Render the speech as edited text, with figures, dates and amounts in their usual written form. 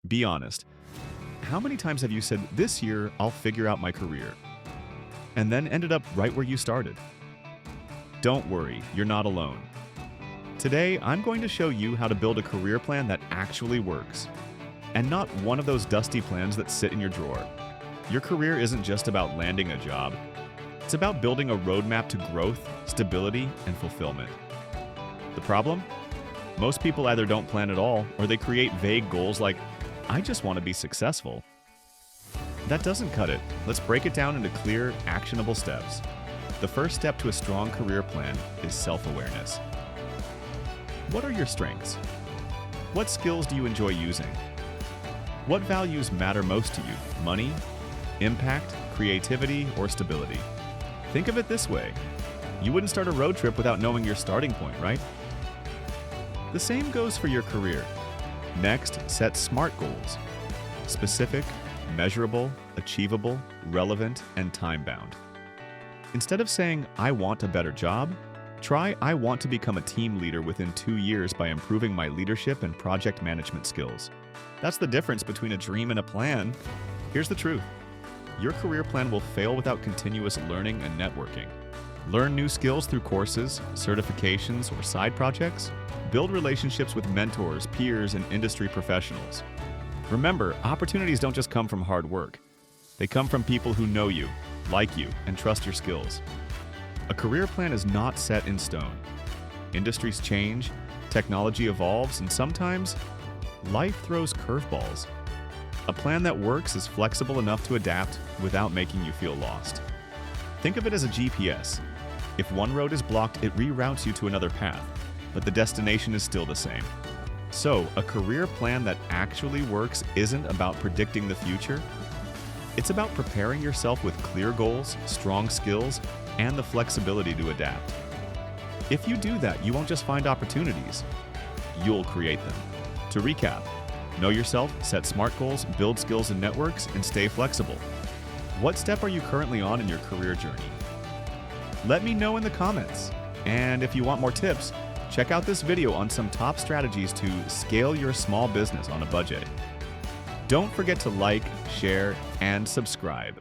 Be honest. How many times have you said, "This year, I'll figure out my career," and then ended up right where you started? Don't worry, you're not alone. Today, I'm going to show you how to build a career plan that actually works, and not one of those dusty plans that sit in your drawer. Your career isn't just about landing a job. It's about building a roadmap to growth, stability, and fulfillment. The problem? Most people either don't plan at all, or they create vague goals like, "I just want to be successful." That doesn't cut it. Let's break it down into clear, actionable steps. The first step to a strong career plan is self-awareness. What are your strengths? What skills do you enjoy using? What values matter most to you? Money, impact, creativity, or stability? Think of it this way. You wouldn't start a road trip without knowing your starting point, right? The same goes for your career. Next, set SMART goals. Specific, measurable, achievable, relevant, and time-bound. Instead of saying, "I want a better job," try, "I want to become a team leader within 2 years by improving my leadership and project management skills." That's the difference between a dream and a plan. Here's the truth. Your career plan will fail without continuous learning and networking. Learn new skills through courses, certifications, or side projects. Build relationships with mentors, peers, and industry professionals. Remember, opportunities don't just come from hard work. They come from people who know you, like you, and trust your skills. A career plan is not set in stone. Industries change, technology evolves, and sometimes life throws curveballs. A plan that works is flexible enough to adapt without making you feel lost. Think of it as a GPS. If one road is blocked, it reroutes you to another path, but the destination is still the same. So, a career plan that actually works isn't about predicting the future. It's about preparing yourself with clear goals, strong skills, and the flexibility to adapt. If you do that, you won't just find opportunities, you'll create them. To recap, know yourself, set SMART goals, build skills and networks, and stay flexible. What step are you currently on in your career journey? Let me know in the comments. And if you want more tips, check out this video on some top strategies to scale your small business on a budget. Don't forget to like, share, and subscribe.